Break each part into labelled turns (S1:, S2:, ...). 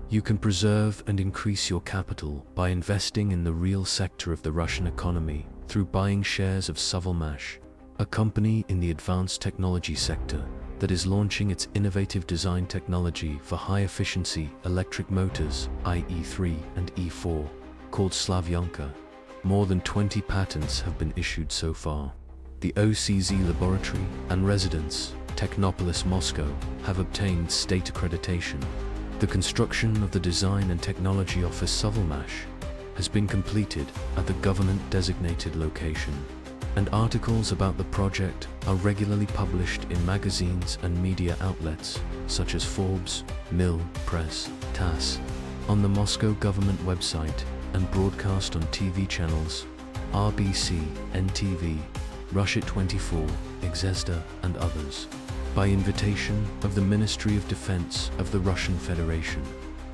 S1: You can preserve and increase your capital by investing in the real sector of the Russian economy through buying shares of Sovelmash, a company in the advanced technology sector that is launching its innovative design technology for high-efficiency electric motors, IE3 and E4, called Slavyanka. More than 20 patents have been issued so far. The OCZ laboratory and residence, Technopolis Moscow, have obtained state accreditation. The construction of the design and technology office Sovelmash has been completed at the government-designated location, and articles about the project are regularly published in magazines and media outlets such as Forbes, Mill Press, TASS, on the Moscow government website, and broadcast on TV channels RBC, NTV, Russia 24, Exezda, and others, by invitation of the Ministry of Defense of the Russian Federation.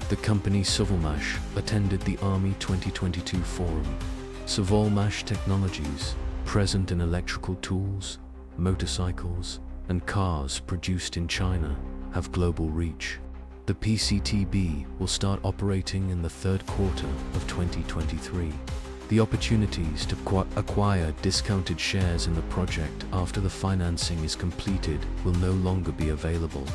S1: The company Sovelmash attended the Army 2022 Forum. Sovelmash technologies, present in electrical tools, motorcycles, and cars produced in China, have global reach. The PCTB will start operating in the third quarter of 2023. The opportunities to acquire discounted shares in the project after the financing is completed will no longer be available.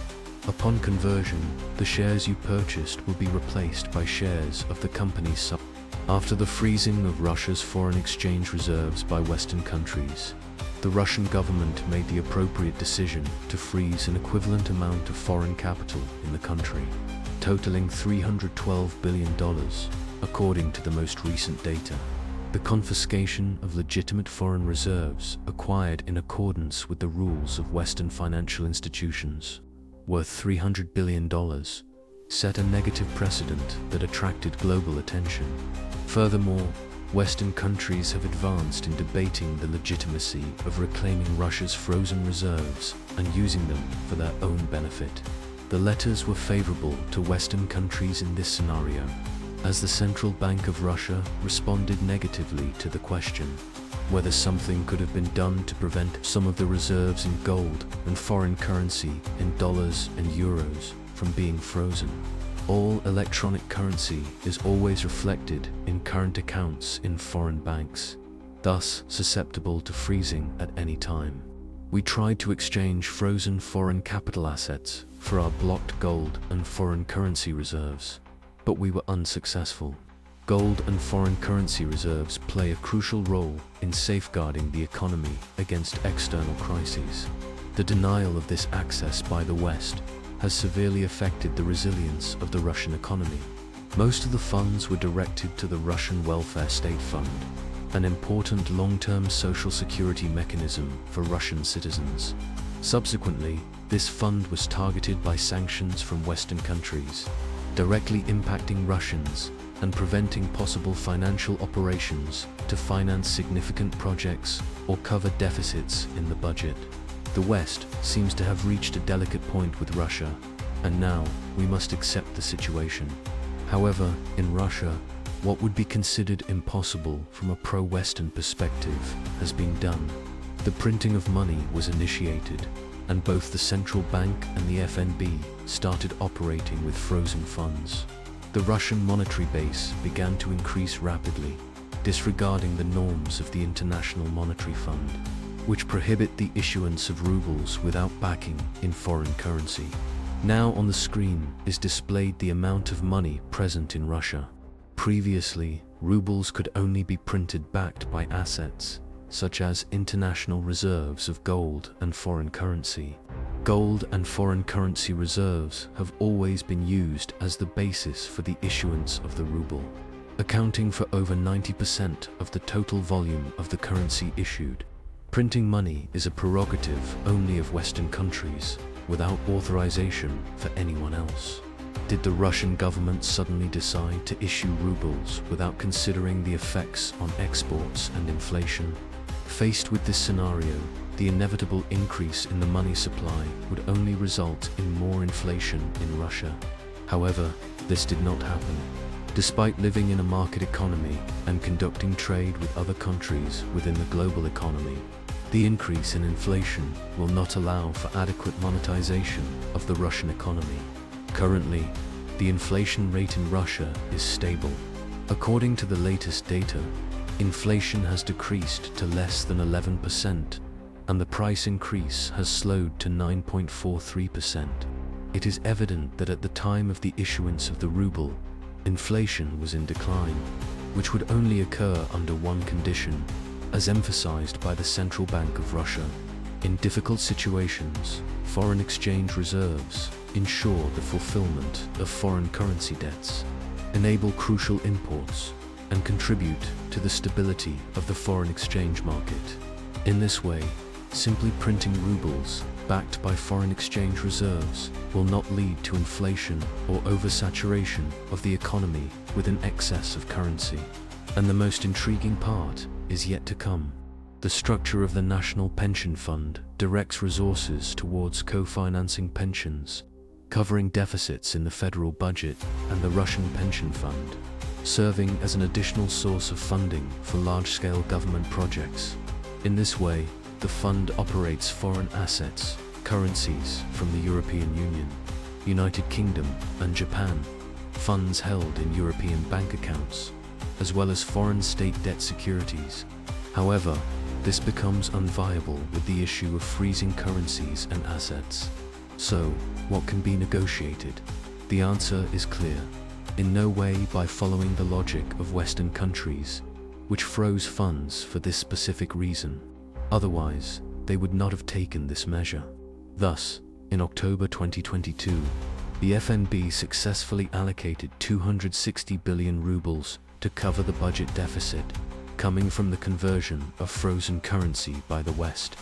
S1: Upon conversion, the shares you purchased will be replaced by shares of the company's After the freezing of Russia's foreign exchange reserves by Western countries, the Russian government made the appropriate decision to freeze an equivalent amount of foreign capital in the country, totaling $312 billion, according to the most recent data. The confiscation of legitimate foreign reserves acquired in accordance with the rules of Western financial institutions, worth $300 billion, set a negative precedent that attracted global attention. Furthermore, Western countries have advanced in debating the legitimacy of reclaiming Russia's frozen reserves and using them for their own benefit. The letters were favorable to Western countries in this scenario, as the Central Bank of Russia responded negatively to the question whether something could have been done to prevent some of the reserves in gold and foreign currency in dollars and euros from being frozen. All electronic currency is always reflected in current accounts in foreign banks, thus susceptible to freezing at any time. We tried to exchange frozen foreign capital assets for our blocked gold and foreign currency reserves, but we were unsuccessful. Gold and foreign currency reserves play a crucial role in safeguarding the economy against external crises. The denial of this access by the West has severely affected the resilience of the Russian economy. Most of the funds were directed to the Russian Welfare State Fund, an important long-term social security mechanism for Russian citizens. Subsequently, this fund was targeted by sanctions from Western countries, directly impacting Russians and preventing possible financial operations to finance significant projects or cover deficits in the budget. The West seems to have reached a delicate point with Russia, and now we must accept the situation. However, in Russia, what would be considered impossible from a pro-Western perspective has been done. The printing of money was initiated, and both the central bank and the FNB started operating with frozen funds. The Russian monetary base began to increase rapidly, disregarding the norms of the International Monetary Fund, which prohibit the issuance of rubles without backing in foreign currency. Now on the screen is displayed the amount of money present in Russia. Previously, rubles could only be printed backed by assets, such as international reserves of gold and foreign currency. Gold and foreign currency reserves have always been used as the basis for the issuance of the ruble, accounting for over 90% of the total volume of the currency issued. Printing money is a prerogative only of Western countries, without authorization for anyone else. Did the Russian government suddenly decide to issue rubles without considering the effects on exports and inflation? Faced with this scenario, the inevitable increase in the money supply would only result in more inflation in Russia. However, this did not happen. Despite living in a market economy and conducting trade with other countries within the global economy, the increase in inflation will not allow for adequate monetization of the Russian economy. Currently, the inflation rate in Russia is stable. According to the latest data, inflation has decreased to less than 11%, and the price increase has slowed to 9.43%. It is evident that at the time of the issuance of the ruble, inflation was in decline, which would only occur under one condition, as emphasized by the Central Bank of Russia. In difficult situations, foreign exchange reserves ensure the fulfillment of foreign currency debts, enable crucial imports, and contribute to the stability of the foreign exchange market. In this way, simply printing rubles backed by foreign exchange reserves will not lead to inflation or oversaturation of the economy with an excess of currency. And the most intriguing part is yet to come. The structure of the National Pension Fund directs resources towards co-financing pensions, covering deficits in the federal budget and the Russian pension fund, serving as an additional source of funding for large-scale government projects. In this way, the fund operates foreign assets, currencies from the European Union, United Kingdom, and Japan, funds held in European bank accounts, as well as foreign state debt securities. However, this becomes unviable with the issue of freezing currencies and assets. So, what can be negotiated? The answer is clear. In no way by following the logic of Western countries, which froze funds for this specific reason. Otherwise, they would not have taken this measure. Thus, in October 2022, the FNB successfully allocated 260 billion rubles to cover the budget deficit, coming from the conversion of frozen currency by the West.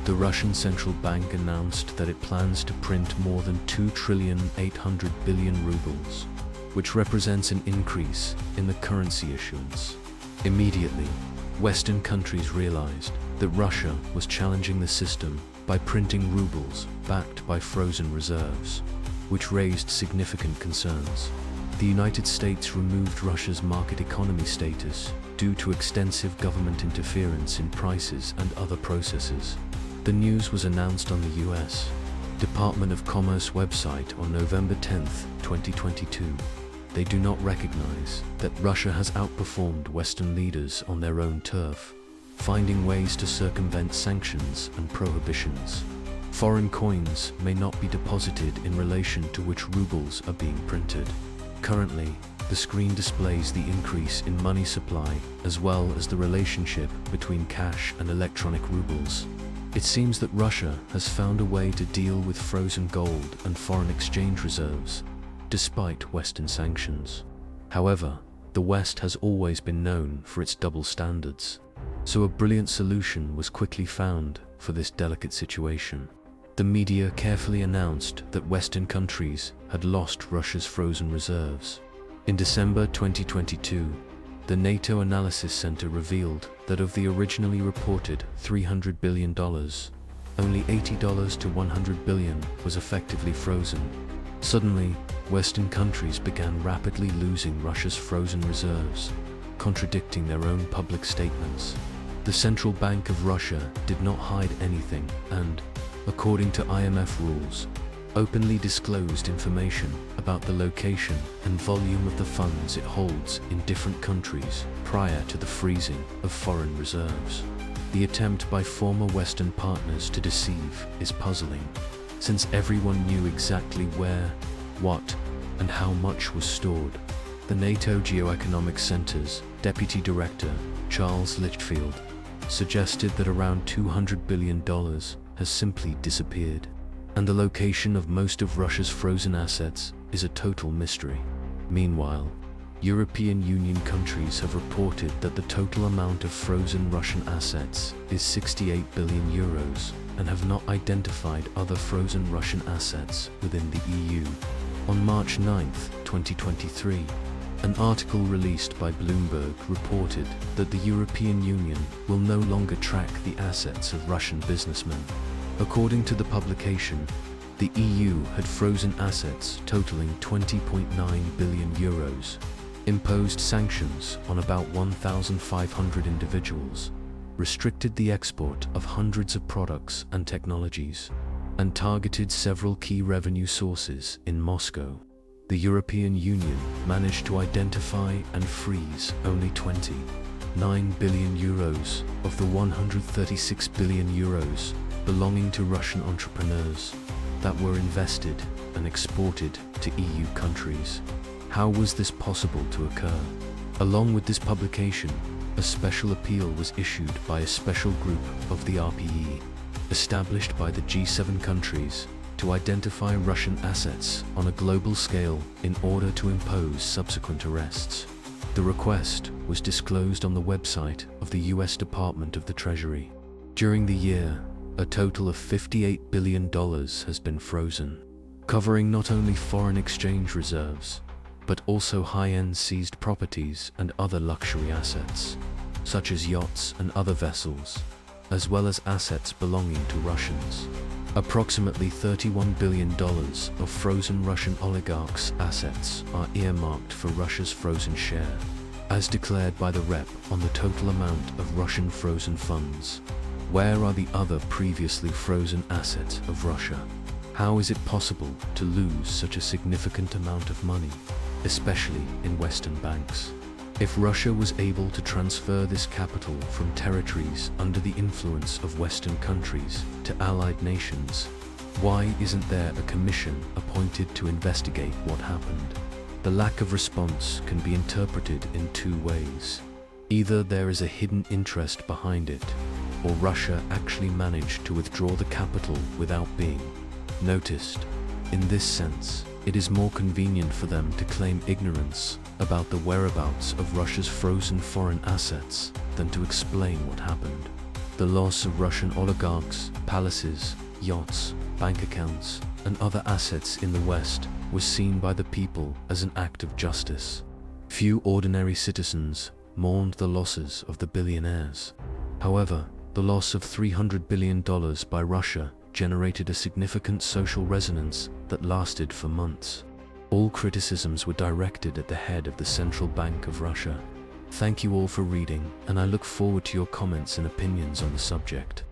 S1: The Russian central bank announced that it plans to print more than 2,800 billion rubles, which represents an increase in the currency issuance. Immediately, Western countries realized that Russia was challenging the system by printing rubles backed by frozen reserves, which raised significant concerns. The United States removed Russia's market economy status due to extensive government interference in prices and other processes. The news was announced on the U.S. Department of Commerce website on November 10, 2022. They do not recognize that Russia has outperformed Western leaders on their own turf, finding ways to circumvent sanctions and prohibitions. Foreign coins may not be deposited in relation to which rubles are being printed. Currently, the screen displays the increase in money supply as well as the relationship between cash and electronic rubles. It seems that Russia has found a way to deal with frozen gold and foreign exchange reserves, despite Western sanctions. However, the West has always been known for its double standards, so a brilliant solution was quickly found for this delicate situation. The media carefully announced that Western countries had lost Russia's frozen reserves. In December 2022, the NATO Analysis Center revealed that of the originally reported $300 billion, only $80 to $100 billion was effectively frozen. Suddenly, Western countries began rapidly losing Russia's frozen reserves, contradicting their own public statements. The Central Bank of Russia did not hide anything and, according to IMF rules, openly disclosed information about the location and volume of the funds it holds in different countries prior to the freezing of foreign reserves. The attempt by former Western partners to deceive is puzzling, since everyone knew exactly where, what, and how much was stored. The NATO Geoeconomic Center's Deputy Director, Charles Litchfield, suggested that around $200 billion has simply disappeared, and the location of most of Russia's frozen assets is a total mystery. Meanwhile, European Union countries have reported that the total amount of frozen Russian assets is 68 billion euros and have not identified other frozen Russian assets within the EU. On March 9, 2023, an article released by Bloomberg reported that the European Union will no longer track the assets of Russian businessmen. According to the publication, the EU had frozen assets totaling 20.9 billion euros, imposed sanctions on about 1,500 individuals, restricted the export of hundreds of products and technologies, and targeted several key revenue sources in Moscow. The European Union managed to identify and freeze only 29 billion euros of the 136 billion euros belonging to Russian entrepreneurs that were invested and exported to EU countries. How was this possible to occur? Along with this publication, a special appeal was issued by a special group of the RPE, established by the G7 countries, to identify Russian assets on a global scale in order to impose subsequent arrests. The request was disclosed on the website of the US Department of the Treasury. During the year, a total of $58 billion has been frozen, covering not only foreign exchange reserves, but also high-end seized properties and other luxury assets, such as yachts and other vessels, as well as assets belonging to Russians. Approximately $31 billion of frozen Russian oligarchs' assets are earmarked for Russia's frozen share, as declared by the rep on the total amount of Russian frozen funds. Where are the other previously frozen assets of Russia? How is it possible to lose such a significant amount of money, especially in Western banks? If Russia was able to transfer this capital from territories under the influence of Western countries to allied nations, why isn't there a commission appointed to investigate what happened? The lack of response can be interpreted in two ways. Either there is a hidden interest behind it, or Russia actually managed to withdraw the capital without being noticed. In this sense, it is more convenient for them to claim ignorance about the whereabouts of Russia's frozen foreign assets than to explain what happened. The loss of Russian oligarchs, palaces, yachts, bank accounts, and other assets in the West was seen by the people as an act of justice. Few ordinary citizens mourned the losses of the billionaires. However, the loss of $300 billion by Russia generated a significant social resonance that lasted for months. All criticisms were directed at the head of the Central Bank of Russia. Thank you all for reading, and I look forward to your comments and opinions on the subject.